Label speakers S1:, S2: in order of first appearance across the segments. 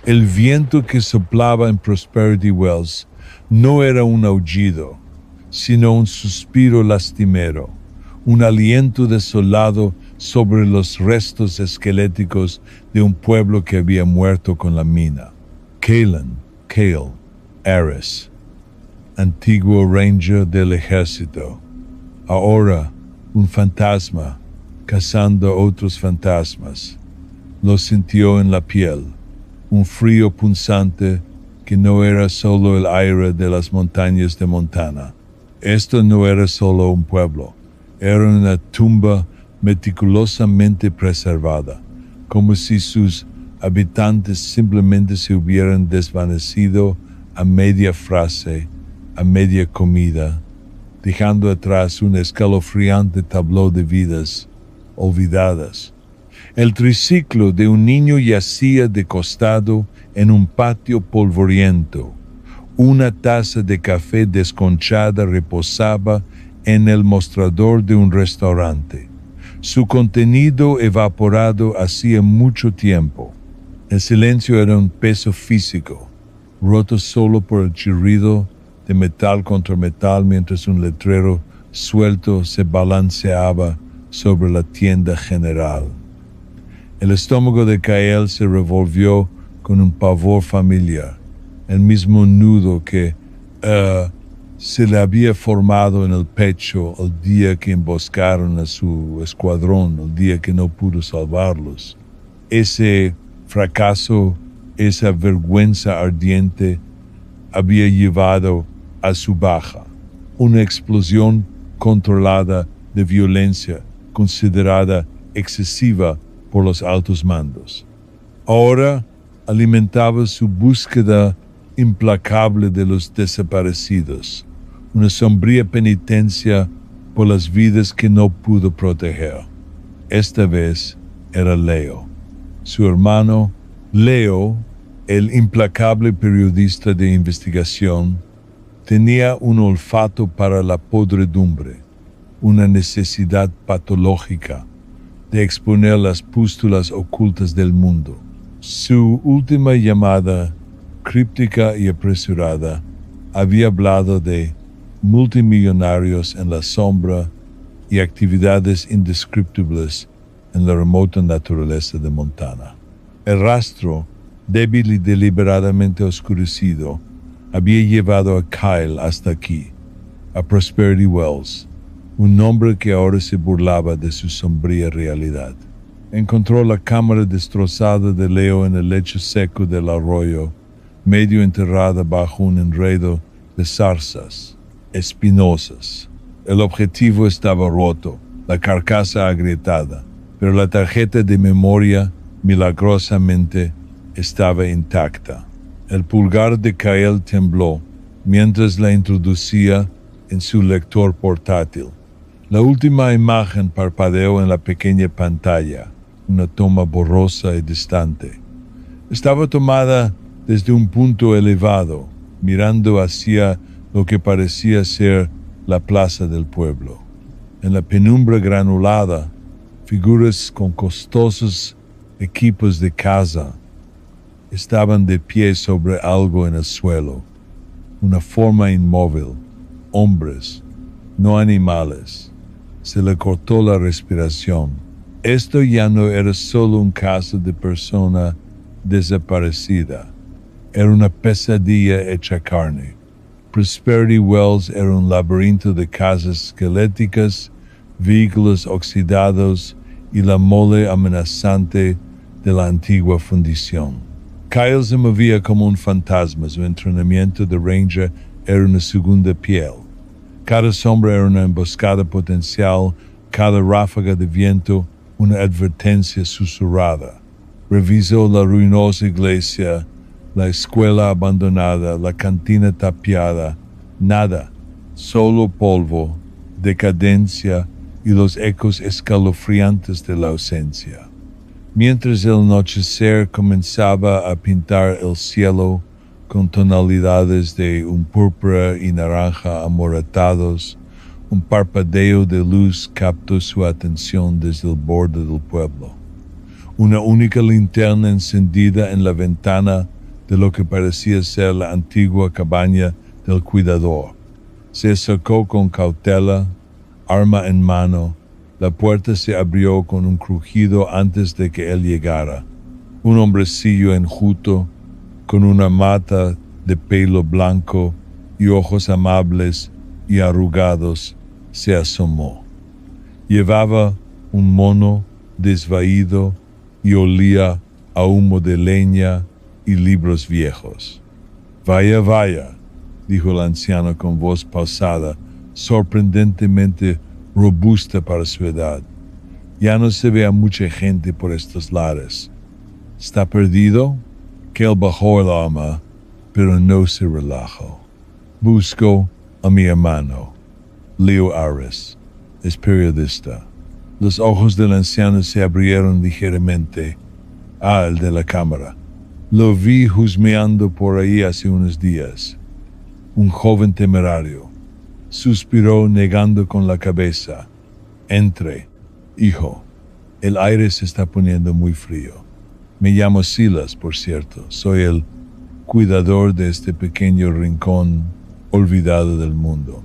S1: El viento que soplaba en Prosperity Wells no era un aullido, sino un suspiro lastimero, un aliento desolado sobre los restos esqueléticos de un pueblo que había muerto con la mina. Cale, Ares, antiguo ranger del ejército, ahora un fantasma cazando otros fantasmas, lo sintió en la piel, un frío punzante que no era solo el aire de las montañas de Montana. Esto no era solo un pueblo, era una tumba meticulosamente preservada, como si sus habitantes simplemente se hubieran desvanecido a media frase, a media comida, dejando atrás un escalofriante tabló de vidas olvidadas. El triciclo de un niño yacía de costado en un patio polvoriento. Una taza de café desconchada reposaba en el mostrador de un restaurante. Su contenido evaporado hacía mucho tiempo. El silencio era un peso físico, roto solo por el chirrido de metal contra metal mientras un letrero suelto se balanceaba sobre la tienda general. El estómago de Kael se revolvió con un pavor familiar, el mismo nudo que se le había formado en el pecho el día que emboscaron a su escuadrón, el día que no pudo salvarlos. Ese fracaso, esa vergüenza ardiente había llevado a su baja, una explosión controlada de violencia considerada excesiva por los altos mandos. Ahora alimentaba su búsqueda implacable de los desaparecidos, una sombría penitencia por las vidas que no pudo proteger. Esta vez era Leo. Su hermano, Leo, el implacable periodista de investigación, tenía un olfato para la podredumbre, una necesidad patológica de exponer las pústulas ocultas del mundo. Su última llamada, críptica y apresurada, había hablado de multimillonarios en la sombra y actividades indescriptibles en la remota naturaleza de Montana. El rastro, débil y deliberadamente oscurecido, había llevado a Kyle hasta aquí, a Prosperity Wells, un hombre que ahora se burlaba de su sombría realidad. Encontró la cámara destrozada de Leo en el lecho seco del arroyo, medio enterrada bajo un enredo de zarzas espinosas. El objetivo estaba roto, la carcasa agrietada, pero la tarjeta de memoria milagrosamente estaba intacta. El pulgar de Kael tembló mientras la introducía en su lector portátil. La última imagen parpadeó en la pequeña pantalla, una toma borrosa y distante. Estaba tomada desde un punto elevado, mirando hacia lo que parecía ser la plaza del pueblo. En la penumbra granulada, figuras con costosos equipos de caza estaban de pie sobre algo en el suelo, una forma inmóvil, hombres, no animales. Se le cortó la respiración. Esto ya no era solo un caso de persona desaparecida, era una pesadilla hecha carne. Prosperity Wells era un laberinto de casas esqueléticas, vehículos oxidados y la mole amenazante de la antigua fundición. Kyle se movía como un fantasma, su entrenamiento de ranger era una segunda piel. Cada sombra era una emboscada potencial, cada ráfaga de viento una advertencia susurrada. Revisó la ruinosa iglesia, la escuela abandonada, la cantina tapiada. Nada, solo polvo, decadencia y los ecos escalofriantes de la ausencia. Mientras el anochecer comenzaba a pintar el cielo con tonalidades de un púrpura y naranja amoratados, un parpadeo de luz captó su atención desde el borde del pueblo. una única linterna encendida en la ventana de lo que parecía ser la antigua cabaña del cuidador. Se acercó con cautela, arma en mano. La puerta se abrió con un crujido antes de que él llegara. Un hombrecillo enjuto, con una mata de pelo blanco y ojos amables y arrugados, se asomó. Llevaba un mono desvaído y olía a humo de leña y libros viejos. Vaya, vaya, dijo el anciano con voz pausada, sorprendentemente robusta para su edad. Ya no se ve a mucha gente por estos lares. ¿Está perdido? Que él bajó el arma, pero no se relajó. Busco a mi hermano, Leo Ares. Es periodista. Los ojos del anciano se abrieron ligeramente. Ah, el de la cámara. Lo vi husmeando por ahí hace unos días. Un joven temerario. Suspiró negando con la cabeza. Entre, hijo. El aire se está poniendo muy frío. Me llamo Silas, por cierto. Soy el cuidador de este pequeño rincón olvidado del mundo.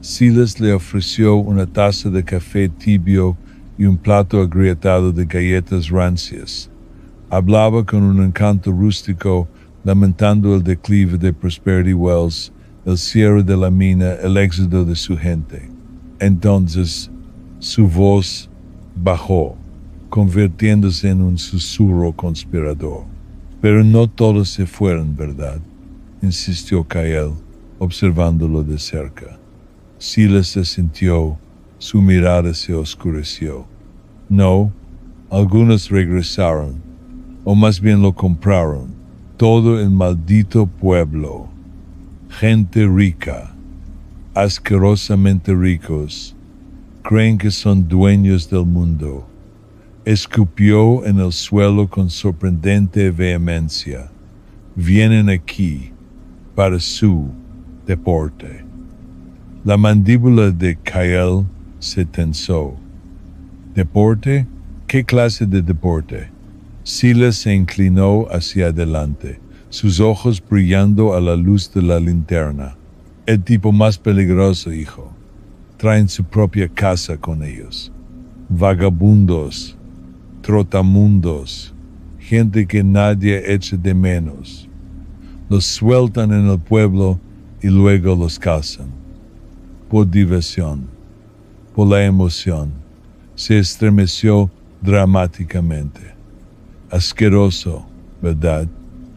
S1: Silas le ofreció una taza de café tibio y un plato agrietado de galletas rancias. Hablaba con un encanto rústico, lamentando el declive de Prosperity Wells, el cierre de la mina, el éxodo de su gente. Entonces, su voz bajó, convirtiéndose en un susurro conspirador. Pero no todos se fueron, ¿verdad?, insistió Kael, observándolo de cerca. Silas se sintió, su mirada se oscureció. No, algunos regresaron, o más bien lo compraron. Todo el maldito pueblo. Gente rica, asquerosamente ricos, creen que son dueños del mundo. Escupió en el suelo con sorprendente vehemencia. Vienen aquí para su deporte. La mandíbula de Kael se tensó. ¿Deporte? ¿Qué clase de deporte? Silas se inclinó hacia adelante, sus ojos brillando a la luz de la linterna. El tipo más peligroso, hijo. Traen su propia casa con ellos. Vagabundos, trotamundos, gente que nadie echa de menos. Los sueltan en el pueblo y luego los cazan. Por diversión, por la emoción, se estremeció dramáticamente. Asqueroso, ¿verdad?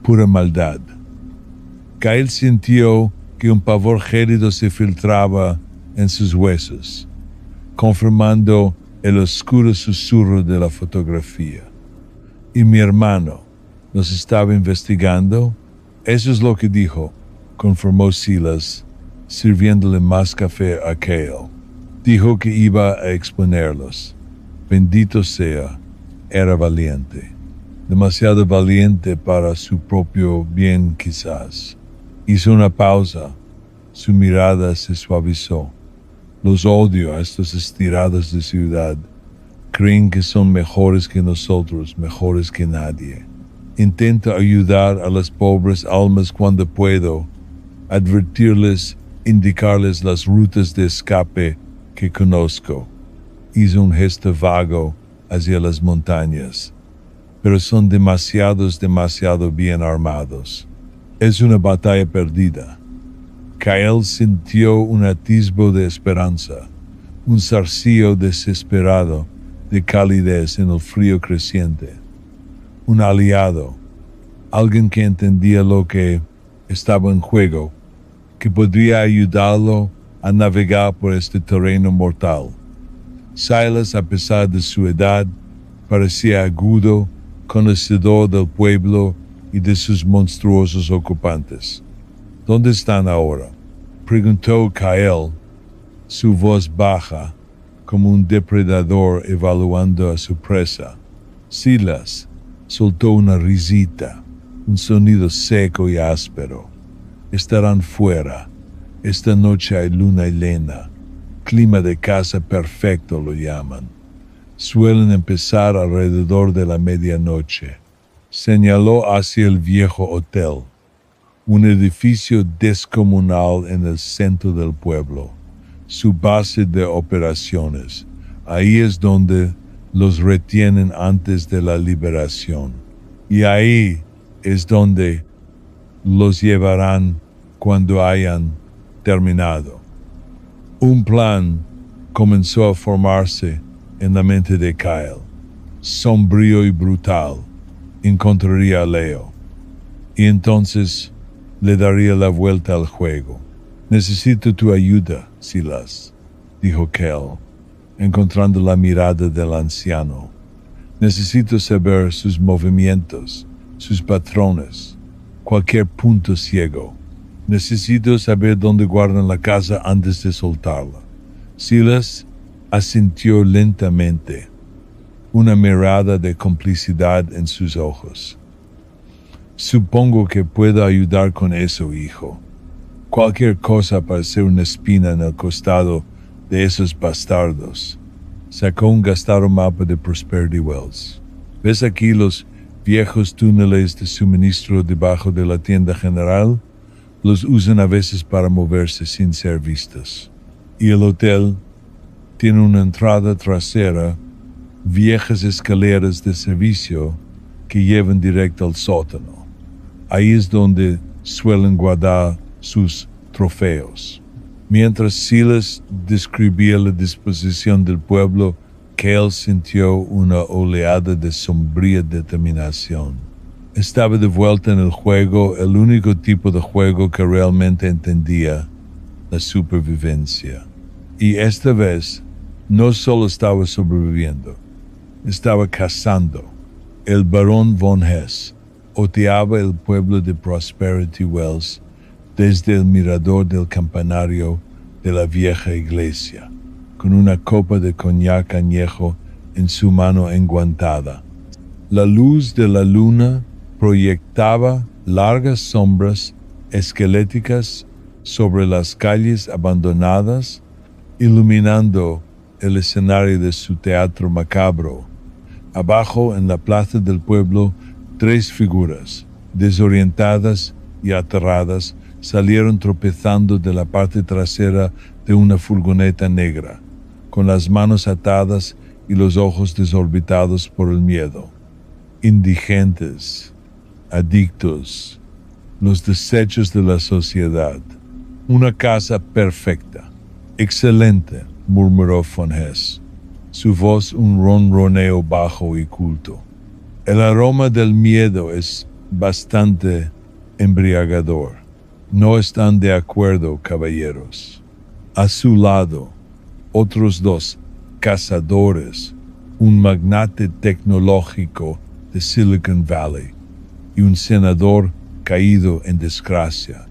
S1: Pura maldad. Kael sintió que un pavor gélido se filtraba en sus huesos, confirmando el oscuro susurro de la fotografía. ¿Y mi hermano nos estaba investigando? Eso es lo que dijo, confirmó Silas, sirviéndole más café a Kael. Dijo que iba a exponerlos. Bendito sea, era valiente. Demasiado valiente para su propio bien, quizás. Hizo una pausa. Su mirada se suavizó. Los odio a estos estirados de ciudad. Creen que son mejores que nosotros, mejores que nadie. Intento ayudar a las pobres almas cuando puedo, advertirles, indicarles las rutas de escape que conozco. Hizo un gesto vago hacia las montañas, pero son demasiado bien armados. Es una batalla perdida. Kael sintió un atisbo de esperanza, un zarcillo desesperado de calidez en el frío creciente. Un aliado, alguien que entendía lo que estaba en juego, que podría ayudarlo a navegar por este terreno mortal. Silas, a pesar de su edad, parecía agudo, conocedor del pueblo y de sus monstruosos ocupantes. ¿Dónde están ahora?, preguntó Kael, su voz baja, como un depredador evaluando a su presa. Silas soltó una risita, un sonido seco y áspero. Estarán fuera. Esta noche hay luna llena. Clima de casa perfecto lo llaman. Suelen empezar alrededor de la medianoche. Señaló hacia el viejo hotel, un edificio descomunal en el centro del pueblo, su base de operaciones. Ahí es donde los retienen antes de la liberación. Y ahí es donde los llevarán cuando hayan terminado. Un plan comenzó a formarse en la mente de Kyle. Sombrío y brutal. Encontraría a Leo. Y entonces le daría la vuelta al juego. Necesito tu ayuda, Silas, dijo Kyle, encontrando la mirada del anciano. Necesito saber sus movimientos, sus patrones, cualquier punto ciego. Necesito saber dónde guardan la casa antes de soltarla. Silas asintió lentamente, una mirada de complicidad en sus ojos. Supongo que puedo ayudar con eso, hijo. Cualquier cosa para ser una espina en el costado de esos bastardos. Sacó un gastado mapa de Prosperity Wells. ¿Ves aquí los viejos túneles de suministro debajo de la tienda general? Los usan a veces para moverse sin ser vistos. Y el hotel tiene una entrada trasera, viejas escaleras de servicio que llevan directo al sótano. Ahí es donde suelen guardar sus trofeos. Mientras Silas describía la disposición del pueblo, Cale sintió una oleada de sombría determinación. Estaba de vuelta en el juego, el único tipo de juego que realmente entendía, la supervivencia. Y esta vez, no solo estaba sobreviviendo, estaba cazando. El barón von Hess oteaba el pueblo de Prosperity Wells desde el mirador del campanario de la vieja iglesia, con una copa de coñac añejo en su mano enguantada. La luz de la luna proyectaba largas sombras esqueléticas sobre las calles abandonadas, iluminando el escenario de su teatro macabro. Abajo, en la plaza del pueblo, 3 figuras, desorientadas y aterradas, salieron tropezando de la parte trasera de una furgoneta negra, con las manos atadas y los ojos desorbitados por el miedo. Indigentes, adictos, los desechos de la sociedad. Una casa perfecta. Excelente, murmuró von Hess, su voz un ronroneo bajo y culto. El aroma del miedo es bastante embriagador. No están de acuerdo, caballeros. A su lado, otros 2 cazadores, un magnate tecnológico de Silicon Valley y un senador caído en desgracia,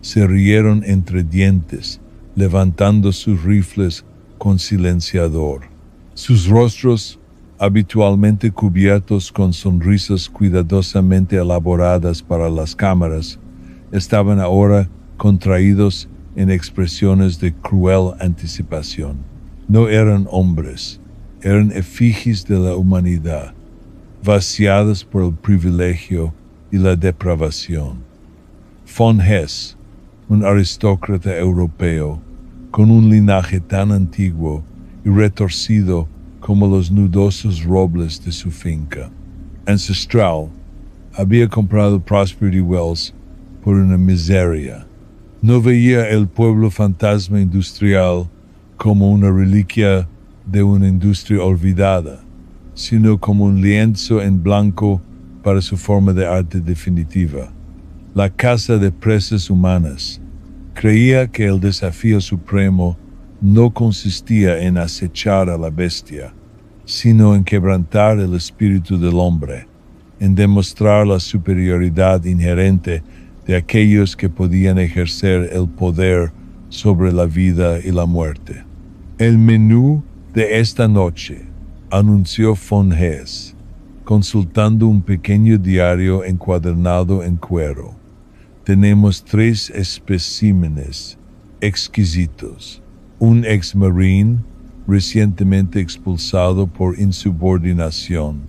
S1: se rieron entre dientes, levantando sus rifles con silenciador. Sus rostros, habitualmente cubiertos con sonrisas cuidadosamente elaboradas para las cámaras, estaban ahora contraídos en expresiones de cruel anticipación. No eran hombres, eran efigies de la humanidad, vaciadas por el privilegio y la depravación. Von Hess, un aristócrata europeo, con un linaje tan antiguo y retorcido como los nudosos robles de su finca ancestral, había comprado Prosperity Wells por una miseria. No veía el pueblo fantasma industrial como una reliquia de una industria olvidada, sino como un lienzo en blanco para su forma de arte definitiva. La caza de presas humanas. Creía que el desafío supremo no consistía en acechar a la bestia, sino en quebrantar el espíritu del hombre, en demostrar la superioridad inherente de aquellos que podían ejercer el poder sobre la vida y la muerte. El menú de esta noche, anunció von Hess, consultando un pequeño diario encuadernado en cuero. Tenemos 3 especímenes exquisitos, un ex-marine, recientemente expulsado por insubordinación.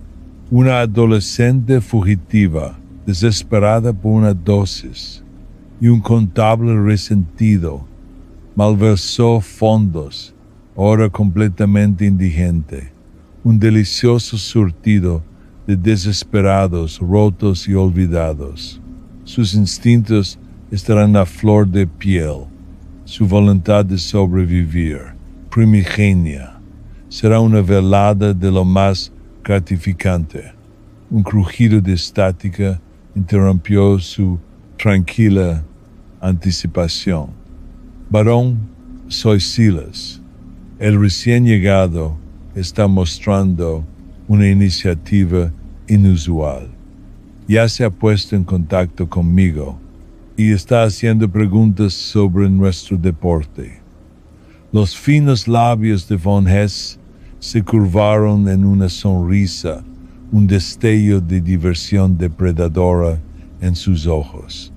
S1: Una adolescente fugitiva, desesperada por una dosis, y un contable resentido malversó fondos, ahora completamente indigente. Un delicioso surtido de desesperados, rotos y olvidados. Sus instintos estarán a flor de piel. Su voluntad de sobrevivir, primigenia, será una velada de lo más gratificante. Un crujido de estática interrumpió su tranquila anticipación. Varón, soy Silas. El recién llegado está mostrando una iniciativa inusual. Ya se ha puesto en contacto conmigo y está haciendo preguntas sobre nuestro deporte. Los finos labios de von Hess se curvaron en una sonrisa, un destello de diversión depredadora en sus ojos.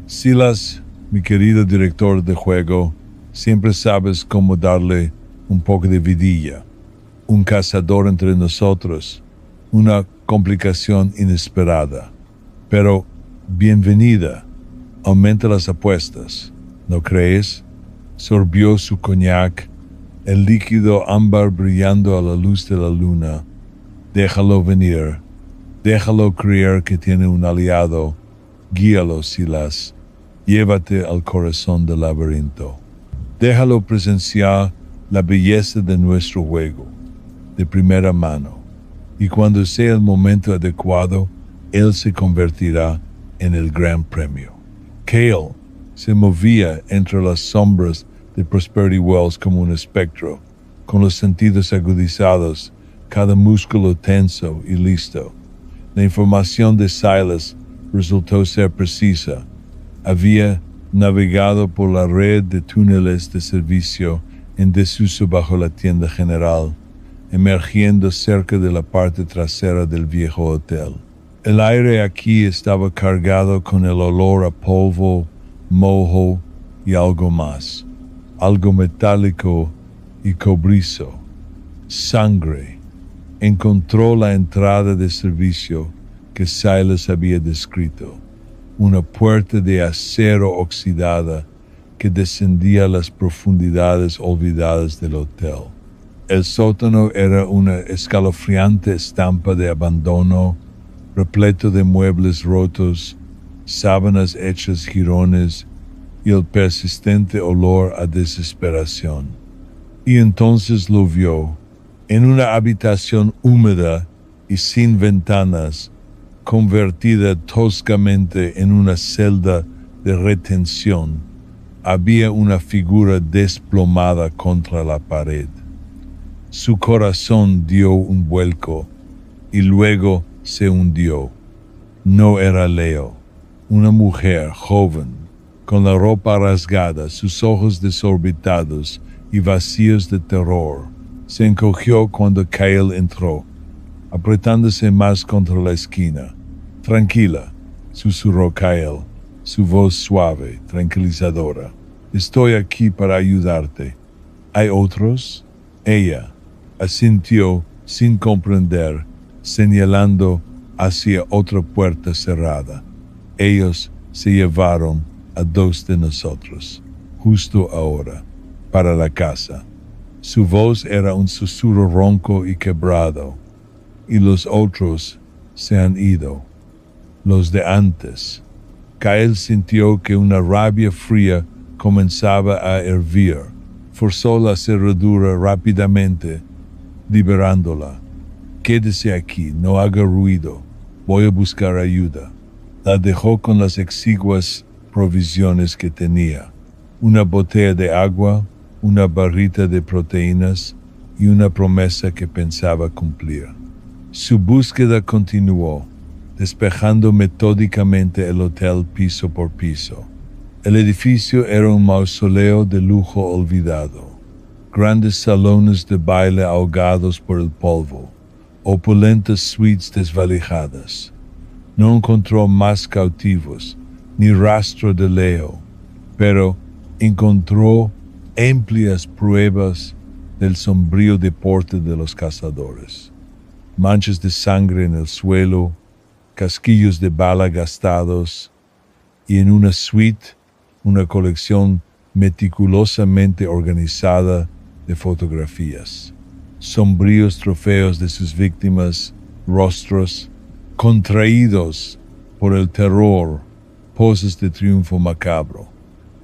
S1: Silas, mi querido director de juego, siempre sabes cómo darle un poco de vidilla. Un cazador entre nosotros, una complicación inesperada. Pero, bienvenida, aumenta las apuestas, ¿no crees? Sorbió su coñac, el líquido ámbar brillando a la luz de la luna. Déjalo venir, déjalo creer que tiene un aliado. Guíalo, Silas, llévate al corazón del laberinto. Déjalo presenciar la belleza de nuestro juego, de primera mano, y cuando sea el momento adecuado, él se convertirá en el gran premio. Cale se movía entre las sombras de Prosperity Wells como un espectro, con los sentidos agudizados, cada músculo tenso y listo. La información de Silas resultó ser precisa. Había navegado por la red de túneles de servicio en desuso bajo la tienda general, emergiendo cerca de la parte trasera del viejo hotel. El aire aquí estaba cargado con el olor a polvo, moho y algo más, algo metálico y cobrizo. Sangre. Encontró la entrada de servicio que Silas había descrito, una puerta de acero oxidada que descendía a las profundidades olvidadas del hotel. El sótano era una escalofriante estampa de abandono, repleto de muebles rotos, sábanas hechas jirones y el persistente olor a desesperación. Y entonces lo vio, en una habitación húmeda y sin ventanas, convertida toscamente en una celda de retención, había una figura desplomada contra la pared. Su corazón dio un vuelco y luego se hundió. No era Leo, una mujer joven, con la ropa rasgada, sus ojos desorbitados y vacíos de terror. Se encogió cuando Cale entró, apretándose más contra la esquina. Tranquila, susurró Cale, su voz suave, tranquilizadora. Estoy aquí para ayudarte. ¿Hay otros? Ella asintió sin comprender, señalando hacia otra puerta cerrada. Ellos se llevaron a 2 de nosotros, justo ahora, para la casa. Su voz era un susurro ronco y quebrado, y los otros se han ido, los de antes. Cale sintió que una rabia fría comenzaba a hervir. Forzó la cerradura rápidamente, liberándola. Quédese aquí, no haga ruido, voy a buscar ayuda. La dejó con las exiguas provisiones que tenía: una botella de agua, una barrita de proteínas y una promesa que pensaba cumplir. Su búsqueda continuó, despejando metódicamente el hotel piso por piso. El edificio era un mausoleo de lujo olvidado. Grandes salones de baile ahogados por el polvo, opulentas suites desvalijadas. No encontró más cautivos, ni rastro de Leo, pero encontró amplias pruebas del sombrío deporte de los cazadores. Manchas de sangre en el suelo, casquillos de bala gastados y en una suite una colección meticulosamente organizada de fotografías. Sombríos trofeos de sus víctimas, rostros contraídos por el terror, poses de triunfo macabro.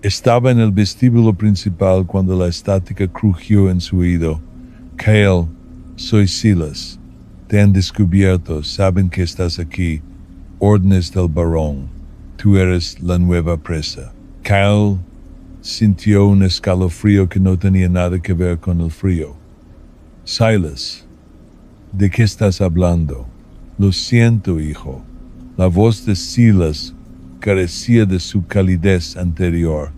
S1: Estaba en el vestíbulo principal cuando la estática crujió en su oído. Kyle, soy Silas. Te han descubierto, saben que estás aquí. Órdenes del barón. Tú eres la nueva presa. Kyle sintió un escalofrío que no tenía nada que ver con el frío. Silas, ¿de qué estás hablando? Lo siento, hijo. La voz de Silas carecía de su calidez anterior.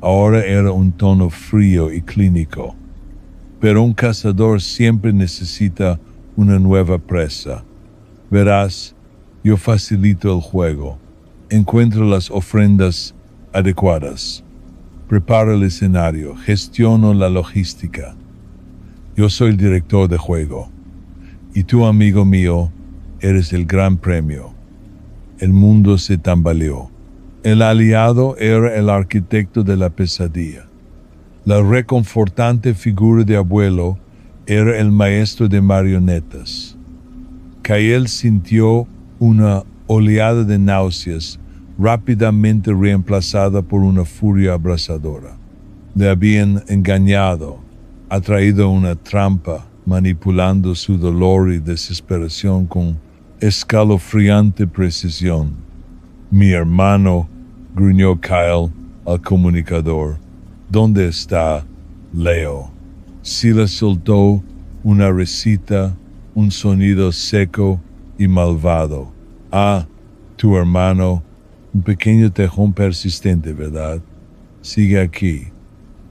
S1: Ahora era un tono frío y clínico. Pero un cazador siempre necesita una nueva presa. Verás, yo facilito el juego. Encuentro las ofrendas adecuadas. Preparo el escenario. Gestiono la logística. Yo soy el director de juego. Y tú, amigo mío, eres el gran premio. El mundo se tambaleó. El aliado era el arquitecto de la pesadilla. La reconfortante figura de abuelo era el maestro de marionetas. Kyle sintió una oleada de náuseas rápidamente reemplazada por una furia abrasadora. Le habían engañado, atraído a una trampa, manipulando su dolor y desesperación con escalofriante precisión. Mi hermano, gruñó Kyle al comunicador. ¿Dónde está Leo? Silas soltó una risita, un sonido seco y malvado. Ah, tu hermano, un pequeño tejón persistente, ¿verdad? Sigue aquí.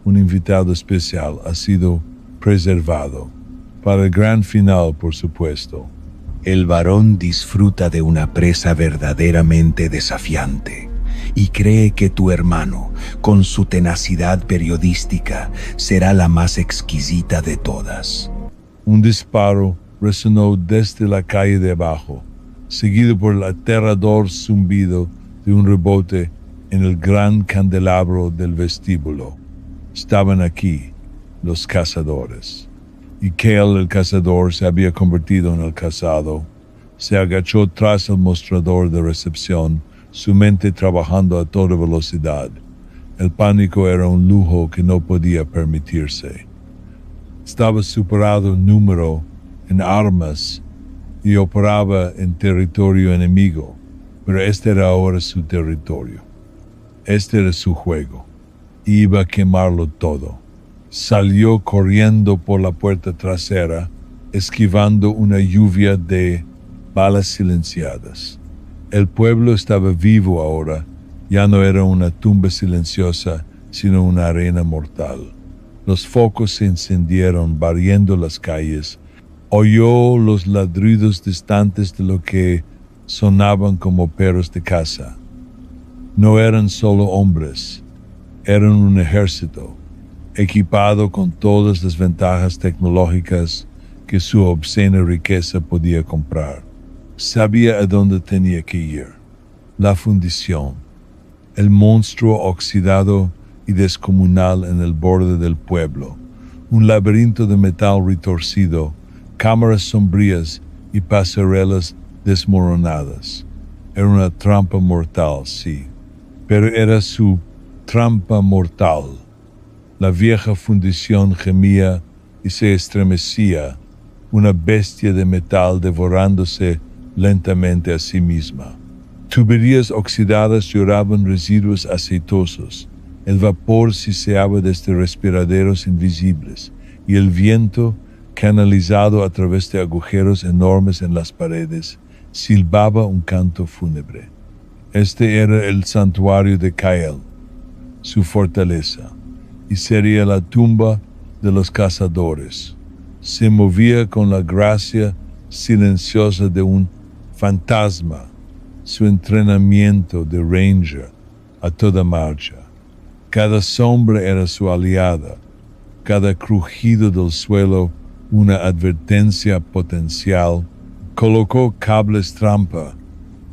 S1: Un invitado especial ha sido preservado. Para el gran final, por supuesto.
S2: El varón disfruta de una presa verdaderamente desafiante y cree que tu hermano, con su tenacidad periodística, será la más exquisita de todas.
S1: Un disparo resonó desde la calle de abajo, seguido por el aterrador zumbido de un rebote en el gran candelabro del vestíbulo. Estaban aquí los cazadores. Y Kyle, el cazador, se había convertido en el cazado. Se agachó tras el mostrador de recepción, su mente trabajando a toda velocidad. El pánico era un lujo que no podía permitirse. Estaba superado en número, en armas, y operaba en territorio enemigo, pero este era ahora su territorio. Este era su juego. Iba a quemarlo todo. Salió corriendo por la puerta trasera, esquivando una lluvia de balas silenciadas. El pueblo estaba vivo ahora, ya no era una tumba silenciosa, sino una arena mortal. Los focos se encendieron, barriendo las calles. Oyó los ladridos distantes de lo que sonaban como perros de caza. No eran solo hombres, eran un ejército, equipado con todas las ventajas tecnológicas que su obscena riqueza podía comprar. Sabía a dónde tenía que ir. La fundición, el monstruo oxidado y descomunal en el borde del pueblo, un laberinto de metal retorcido, cámaras sombrías y pasarelas desmoronadas. Era una trampa mortal, sí, pero era su trampa mortal. La vieja fundición gemía y se estremecía, una bestia de metal devorándose lentamente a sí misma. Tuberías oxidadas lloraban residuos aceitosos, el vapor siseaba desde respiraderos invisibles, y el viento, canalizado a través de agujeros enormes en las paredes, silbaba un canto fúnebre. Este era el santuario de Kyle, su fortaleza, y sería la tumba de los cazadores. Se movía con la gracia silenciosa de un fantasma, su entrenamiento de ranger a toda marcha. Cada sombra era su aliada, cada crujido del suelo una advertencia potencial, colocó cables trampa,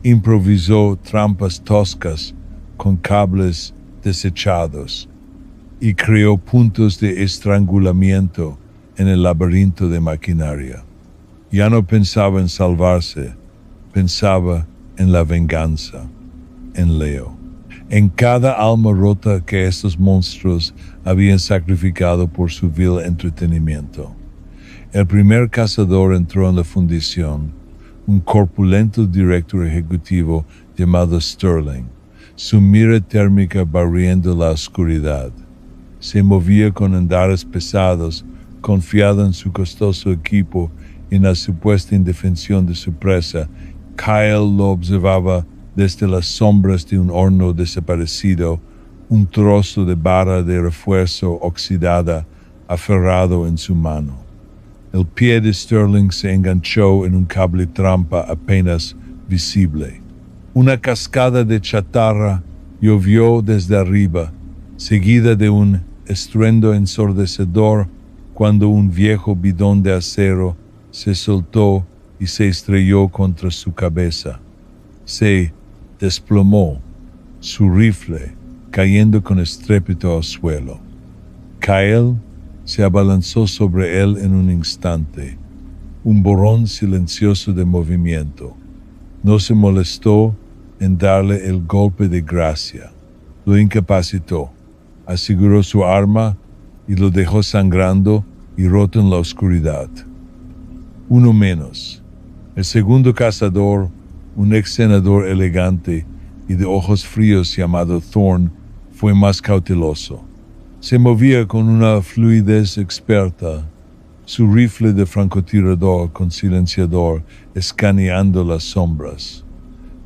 S1: improvisó trampas toscas con cables desechados y creó puntos de estrangulamiento en el laberinto de maquinaria. Ya no pensaba en salvarse, pensaba en la venganza, en Leo, en cada alma rota que estos monstruos habían sacrificado por su vil entretenimiento. El primer cazador entró en la fundición, un corpulento director ejecutivo llamado Sterling, su mira térmica barriendo la oscuridad. Se movía con andares pesados, confiado en su costoso equipo y en la supuesta indefensión de su presa. Kyle lo observaba desde las sombras de un horno desaparecido, un trozo de barra de refuerzo oxidada aferrado en su mano. El pie de Sterling se enganchó en un cable trampa apenas visible. Una cascada de chatarra llovió desde arriba, seguida de un estruendo ensordecedor cuando un viejo bidón de acero se soltó y se estrelló contra su cabeza. Se desplomó, su rifle cayendo con estrépito al suelo. Kyle se abalanzó sobre él en un instante, un borrón silencioso de movimiento. No se molestó en darle el golpe de gracia. Lo incapacitó, aseguró su arma y lo dejó sangrando y roto en la oscuridad. Uno menos. El segundo cazador, un ex senador elegante y de ojos fríos llamado Thorne, fue más cauteloso. Se movía con una fluidez experta, su rifle de francotirador con silenciador escaneando las sombras.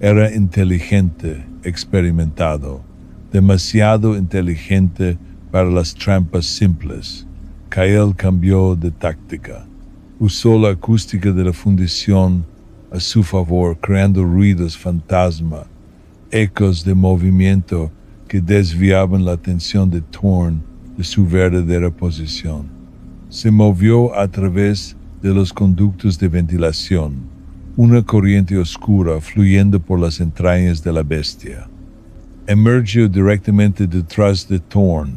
S1: Era inteligente, experimentado, demasiado inteligente para las trampas simples. Kyle cambió de táctica. Usó la acústica de la fundición a su favor, creando ruidos fantasma, ecos de movimiento que desviaban la atención de Thorne de su verdadera posición. Se movió a través de los conductos de ventilación, una corriente oscura fluyendo por las entrañas de la bestia. Emergió directamente detrás de Thorne,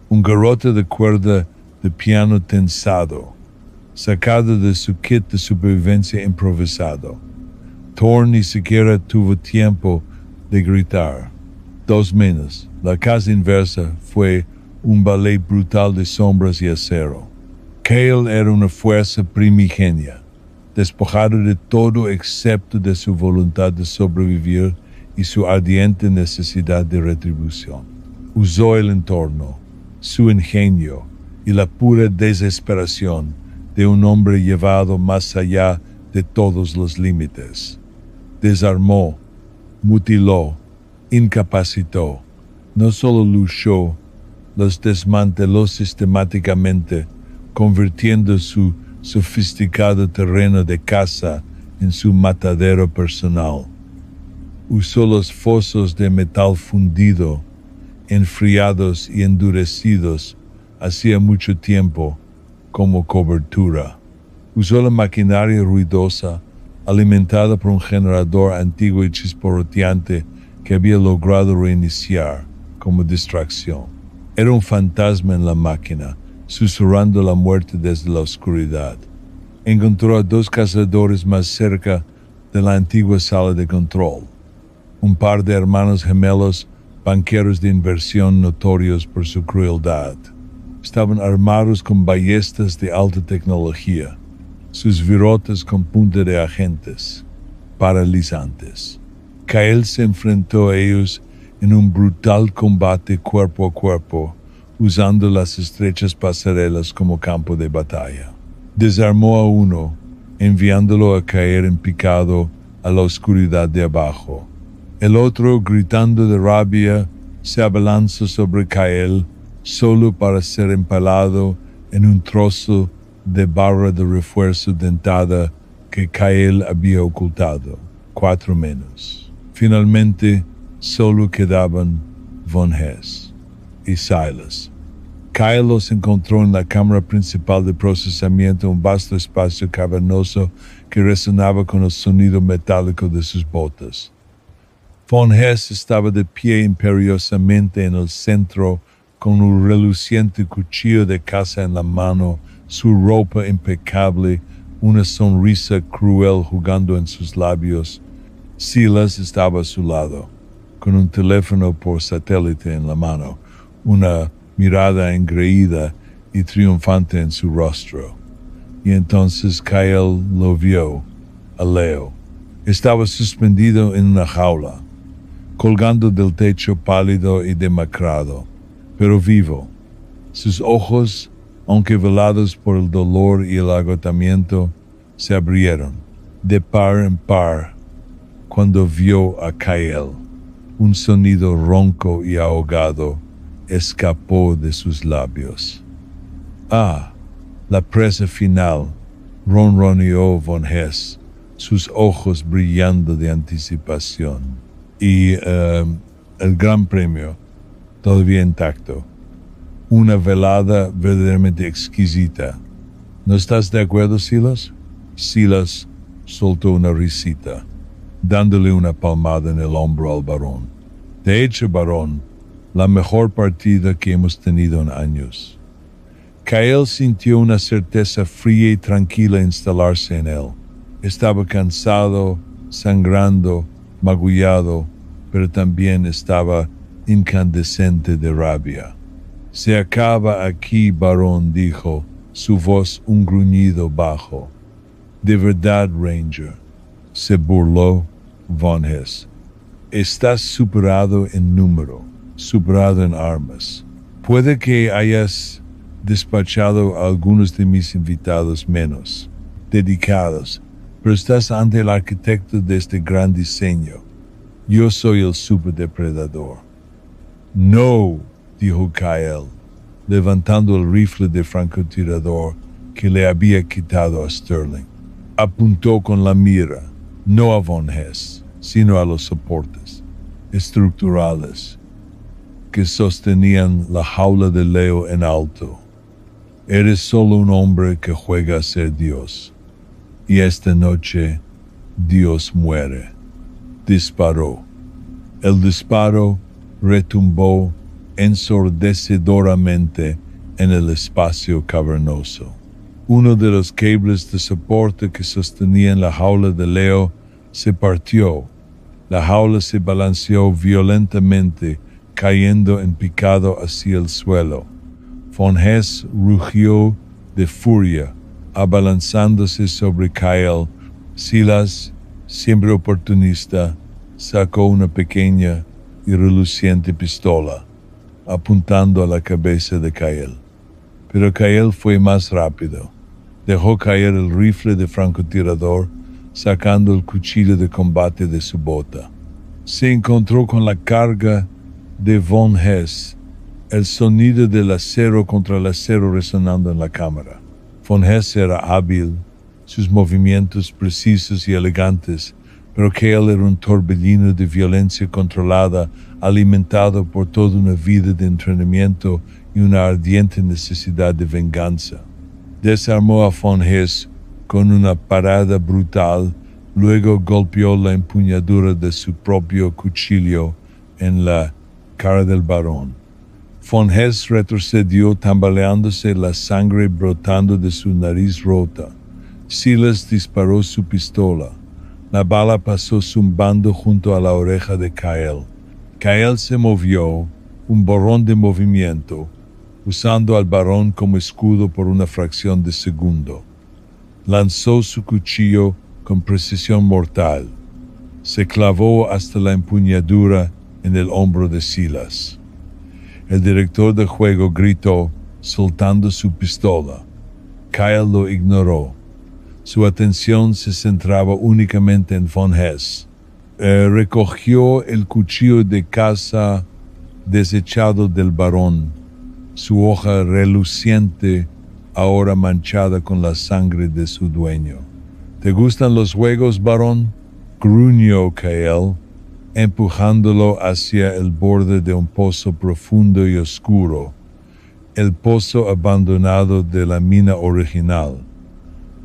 S1: un garrote de cuerda de piano tensado, sacado de su kit de supervivencia improvisado. Thorne ni siquiera tuvo tiempo de gritar. Dos menos. La casa inversa fue un ballet brutal de sombras y acero. Kyle era una fuerza primigenia, despojado de todo excepto de su voluntad de sobrevivir y su ardiente necesidad de retribución. Usó el entorno, su ingenio y la pura desesperación de un hombre llevado más allá de todos los límites. Desarmó, mutiló, incapacitó. No solo luchó, los desmanteló sistemáticamente, convirtiendo su sofisticado terreno de caza en su matadero personal. Usó los fosos de metal fundido, enfriados y endurecidos hacía mucho tiempo, como cobertura. Usó la maquinaria ruidosa, alimentada por un generador antiguo y chisporroteante que había logrado reiniciar como distracción. Era un fantasma en la máquina, susurrando la muerte desde la oscuridad. Encontró a dos cazadores más cerca de la antigua sala de control, un par de hermanos gemelos, banqueros de inversión notorios por su crueldad. Estaban armados con ballestas de alta tecnología, sus virotes con punta de agentes, paralizantes. Kyle se enfrentó a ellos en un brutal combate cuerpo a cuerpo, usando las estrechas pasarelas como campo de batalla. Desarmó a uno, enviándolo a caer en picado a la oscuridad de abajo. El otro, gritando de rabia, se abalanzó sobre Kyle, solo para ser empalado en un trozo de barra de refuerzo dentada que Kyle había ocultado. 4 menos. Finalmente, solo quedaban Von Hess y Silas. Kyle los encontró en la cámara principal de procesamiento, un vasto espacio cavernoso que resonaba con el sonido metálico de sus botas. Von Hess estaba de pie imperiosamente en el centro, con un reluciente cuchillo de caza en la mano, su ropa impecable, una sonrisa cruel jugando en sus labios. Silas estaba a su lado, con un teléfono por satélite en la mano, una mirada engreída y triunfante en su rostro. Y entonces Kyle lo vio, a Leo. Estaba suspendido en una jaula, colgando del techo pálido y demacrado, pero vivo. Sus ojos, aunque velados por el dolor y el agotamiento, se abrieron, de par en par, cuando vio a Kyle. Un sonido ronco y ahogado escapó de sus labios. Ah, la presa final, ronroneó Von Hess, sus ojos brillando de anticipación. Y el gran premio, todavía intacto. Una velada verdaderamente exquisita. ¿No estás de acuerdo, Silas? Silas soltó una risita, dándole una palmada en el hombro al barón. De hecho, barón, la mejor partida que hemos tenido en años. Kyle sintió una certeza fría y tranquila instalarse en él. Estaba cansado, sangrando, magullado, pero también estaba incandescente de rabia. Se acaba aquí, barón, dijo, su voz un gruñido bajo. De verdad, Ranger, se burló Von Hess. Estás superado en número, superado en armas. Puede que hayas despachado a algunos de mis invitados menos dedicados, pero estás ante el arquitecto de este gran diseño. Yo soy el superdepredador. No, dijo Kyle, levantando el rifle de francotirador que le había quitado a Sterling. Apuntó con la mira, no a Von Hess, sino a los soportes estructurales que sostenían la jaula de Leo en alto. Eres solo un hombre que juega a ser Dios. Y esta noche, Dios muere. Disparó. El disparo retumbó ensordecedoramente en el espacio cavernoso. Uno de los cables de soporte que sostenían la jaula de Leo se partió. La jaula se balanceó violentamente, cayendo en picado hacia el suelo. Von Hess rugió de furia, abalanzándose sobre Kyle. Silas, siempre oportunista, sacó una pequeña y reluciente pistola, apuntando a la cabeza de Kyle. Pero Kyle fue más rápido. Dejó caer el rifle de francotirador, sacando el cuchillo de combate de su bota. Se encontró con la carga de Von Hess, el sonido del acero contra el acero resonando en la cámara. Von Hess era hábil, sus movimientos precisos y elegantes, pero Kyle era un torbellino de violencia controlada, alimentado por toda una vida de entrenamiento y una ardiente necesidad de venganza. Desarmó a Von Hess con una parada brutal, luego golpeó la empuñadura de su propio cuchillo en la cara del barón. Von Hess retrocedió tambaleándose, la sangre brotando de su nariz rota. Silas disparó su pistola. La bala pasó zumbando junto a la oreja de Kyle. Kyle se movió, un borrón de movimiento, usando al barón como escudo por una fracción de segundo. Lanzó su cuchillo con precisión mortal. Se clavó hasta la empuñadura en el hombro de Silas. El director de juego gritó, soltando su pistola. Kyle lo ignoró. Su atención se centraba únicamente en Von Hess. Recogió el cuchillo de caza desechado del barón, su hoja reluciente, ahora manchada con la sangre de su dueño. ¿Te gustan los juegos, barón?, gruñó Kyle, empujándolo hacia el borde de un pozo profundo y oscuro. el pozo abandonado de la mina original,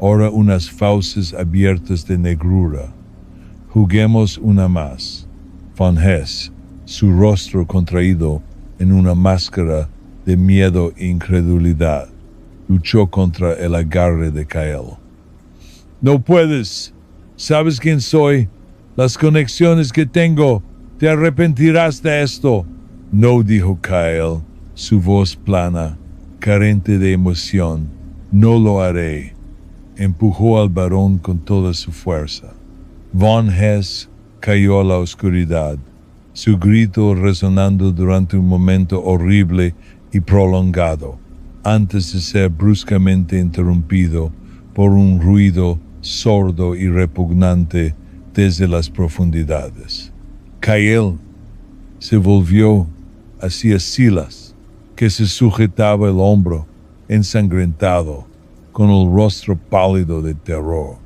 S1: ahora unas fauces abiertas de negrura. Juguemos una más. Von Hess, su rostro contraído en una máscara de miedo e incredulidad, luchó contra el agarre de Kael. No puedes. ¿Sabes quién soy? Las conexiones que tengo. Te arrepentirás de esto. No, dijo Kael, su voz plana, carente de emoción. No lo haré. Empujó al varón con toda su fuerza. Von Hess cayó a la oscuridad, su grito resonando durante un momento horrible y prolongado, antes de ser bruscamente interrumpido por un ruido sordo y repugnante desde las profundidades. Kael se volvió hacia Silas, que se sujetaba el hombro, ensangrentado, con el rostro pálido de terror.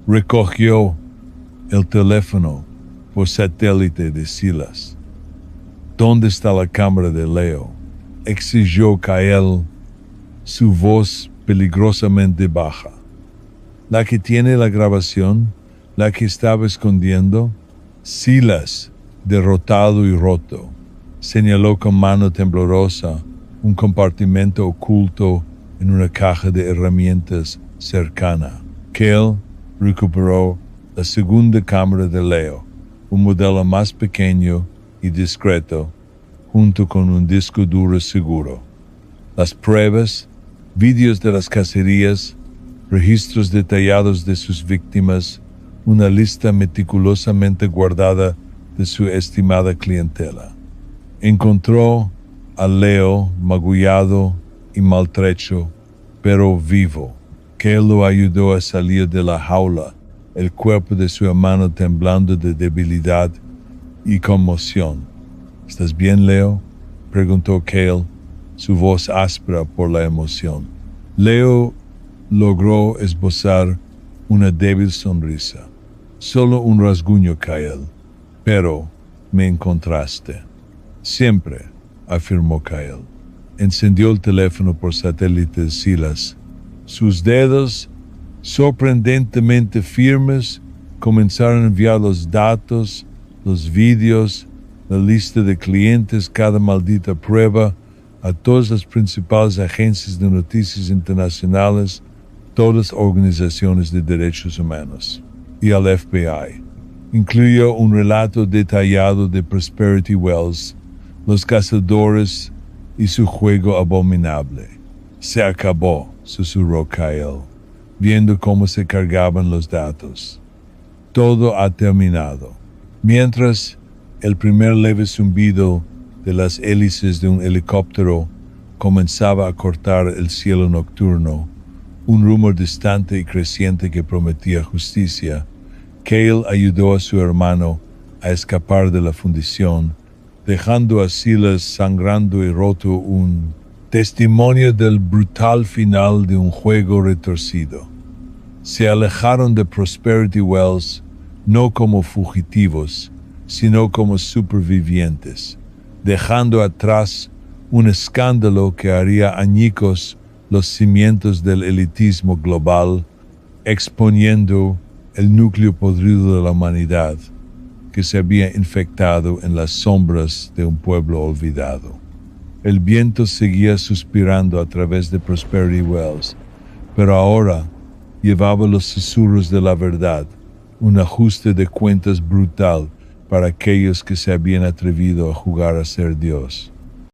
S1: Recogió el teléfono por satélite de Silas. ¿Dónde está la cámara de Leo?, exigió Kael, su voz peligrosamente baja. ¿La que tiene la grabación? ¿La que estaba escondiendo? Silas, derrotado y roto, señaló con mano temblorosa un compartimento oculto en una caja de herramientas cercana. Kael recuperó la segunda cámara de Leo, un modelo más pequeño y discreto, junto con un disco duro seguro. Las pruebas, vídeos de las cacerías, registros detallados de sus víctimas, una lista meticulosamente guardada de su estimada clientela. Encontró a Leo magullado y maltrecho, pero vivo, que lo ayudó a salir de la jaula, el cuerpo de su hermano temblando de debilidad y conmoción. ¿Estás bien, Leo?, preguntó Kael, su voz áspera por la emoción. Leo logró esbozar una débil sonrisa. Solo un rasguño, Kael, pero me encontraste. Siempre, afirmó Kael. Encendió el teléfono por satélite de Silas. Sus dedos, sorprendentemente firmes, comenzaron a enviar los datos, los vídeos, la lista de clientes, cada maldita prueba, a todas las principales agencias de noticias internacionales, todas organizaciones de derechos humanos, y al FBI. Incluyó un relato detallado de Prosperity Wells, los cazadores y su juego abominable. Se acabó, susurró Kael, viendo cómo se cargaban los datos. Todo ha terminado. Mientras el primer leve zumbido de las hélices de un helicóptero comenzaba a cortar el cielo nocturno, un rumor distante y creciente que prometía justicia, Kael ayudó a su hermano a escapar de la fundición, dejando a Silas sangrando y roto, un testimonio del brutal final de un juego retorcido. Se alejaron de Prosperity Wells no como fugitivos, sino como supervivientes, dejando atrás un escándalo que haría añicos los cimientos del elitismo global, exponiendo el núcleo podrido de la humanidad que se había infectado en las sombras de un pueblo olvidado. El viento seguía suspirando a través de Prosperity Wells, pero ahora llevaba los susurros de la verdad, un ajuste de cuentas brutal para aquellos que se habían atrevido a jugar a ser Dios.